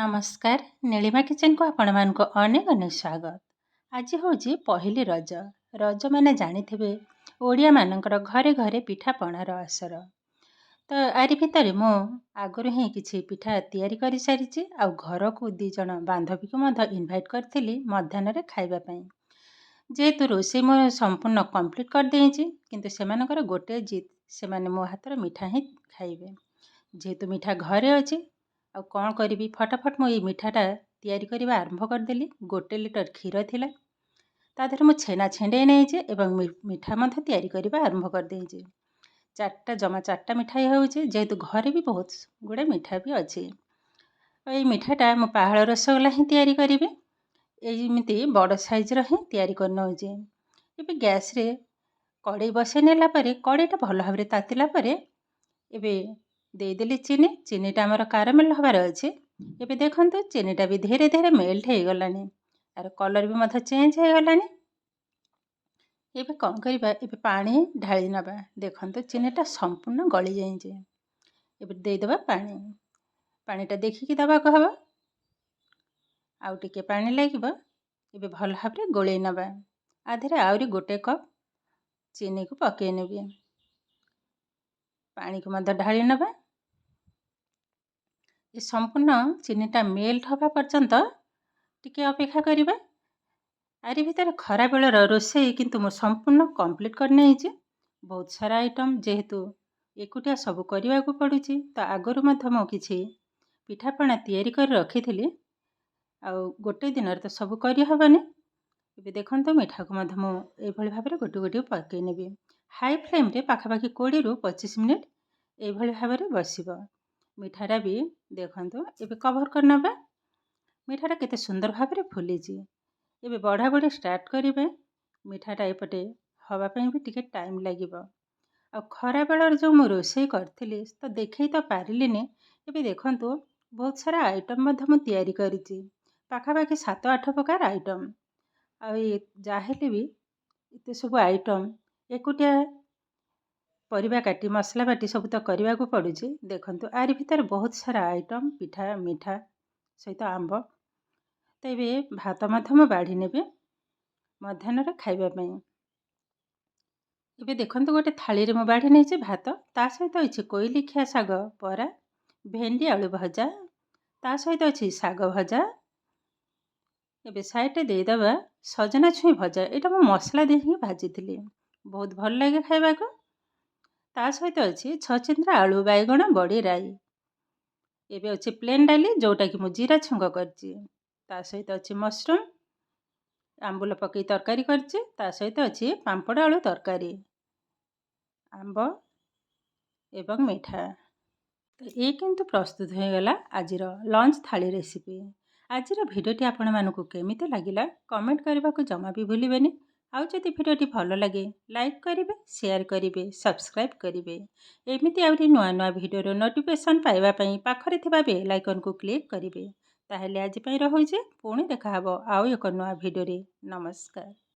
नमस्कार नीलिमा किचन को आपण मानक अनेक अनेक स्वागत। आज हूँ पहली रज। रज मैंने जानी ओडिया मानकर घरे घरे पिठा पणार असर। तो आरी भितर मु आगुरी ही किछि पिठा तैयारी कर सारी आउ घर को दी जन बांधवी को इनवाइट करथिली मध्याह्न रे खाइबा पई। जेहेतु रोषे मो संपूर्ण कंप्लीट कर देइछि किंतु सेमानकर गोटे जिद से मो हाथर मिठा ही खाइबे। जेहेतु मिठा घरे अछि आ कौन करी फटाफट मो ये मिठाटा तैयारी करबा आरंभ करदेली। 1 लिटर क्षीर थिला ताधर मु छेना छेंडे नहीं एवं मिठा मध्य तैयारी करबा आरंभ कर देइछि। जमा 4टा मिठाई होउछि जेहेतु घरे भी बहुत गुडे मिठा भी अछि। ये मिठाटा मु पहाड़ रसगोल्ला ही तैयारी करिवे। एमिति बड़ साइज रो ही तैयारी कर नउछि। एबे गैस रे कड़े बसे नेला परे कड़ेटा भल भाबरे तातिला परे एबे देदेली चीनी। चीनीटा आमर कारामेल हबार अछि। एबे देखंतु चीनीटा भी धीरे धीरे मेल्ट हो गलानी आर कलर भी मध्य चेंज हो गलानी। एबे कौन करिबा एबे पानी ढाली नबा। देखंतु चीनीटा संपूर्ण गली जाइजे। एबे दे देबा पानी। पानीटा देखिकी दबा कहबा। आउ टिके पानी लागिबा। एबे भल भाबरे गोळेई नबा। आधेरे आउरी 1 कप चीनी को पके नेबे। पानी को मध्य ढाली नबा। ये संपूर्ण चीनीटा मेल्ट हवा पर्यंत टिके अपेक्षा करिबा। आरी भितर खरा बेलर रोषेई किंतु मो संपूर्ण कंप्लीट कर नेइछि। बहुत सारा आइटम जेहेतु एकुटिया सब करने को पड़ुछि तो आगरु मध्य मो किछि पिठापଣା तैयारी कर रखिथिली। आउ गोटे दिन तो सब करि हबनी। एबे देखंतु मिठा को मध्य मो ए भली भाबरे गोटे गोटे पके नेबे। हाई फ्लेम रे पाखापाखि 20 रु 25 मिनिट ए भली भाबरे बसिबो। मिठाटा भी देखंतु एबे कवर कर नबा। मिठाटा केते सुंदर भाबरे फुलिछि। एबे बढ़ा बढ़ी स्टार्ट करिबे। मिठाटा एपटे हवा पई भी टिके टाइम लागिबो। आ खरा बेलर जो मु रोषेई करथिली तो देखै तो पारिलिनी। एबे देखंतु बहुत सारा आइटम मध्य मु तैयारी करिछि। पाखापाखि 7-8 प्रकार आइटम। आ जाहेले भी इते सब आइटम एकुटिया परिबा काटी मसला बाटी सब तो करने को पड़ुछि। देखंतु आरी भितर बहुत सारा आइटम पिठा मिठा सहित आंब। तो ये भात मध्य मु बाढ़ी नेबे मध्याह्न रे खाइबा पई। एबे देखंतु गोटे थाली रे मु बाढ़ी नेछि भात। ता सहित अछि कोइलिखिया साग परा, भेंडी आलू भजा, ता सहित अछि साग भजा। एबे साइड दे दबा सजना छुई भजा। एटा मु मसला दे ही भाजिथिली। बहुत भल लागे खाइबा को। ता सहित अछि छचिंद्रा आलू बैगण बड़ी राई। एबे अछि प्लेन डाली जोटा कि मु जीरा छुंग करछि। ता सहित अछि मशरूम आंबुल पकई तरकारी करछि। ता सहित अछि पांपड़ आलू तरकारी आंब एवं मिठा। तो ये किंतु प्रस्तुत हो गला आजिर लंच थाली रेसिपी। आजिर भिडियोटी आपण मानकु केमिते लागिला कमेंट करबा को जमा भी भूलिबेनी। आउ जदि भिडियोटी भल लगे लाइक करिवे, शेयर करिवे, सब्सक्राइब करिवे। एमिति आउरी नुआ नुआ भिडियोर नोटिफिकेशन पाइबा पई पाखरे थिबा बेल आइकन को क्लिक करिवे। ताहेले आज पई रहुछि पुणी देखा हबो आउ एक नुआ भिडियो रे। नमस्कार।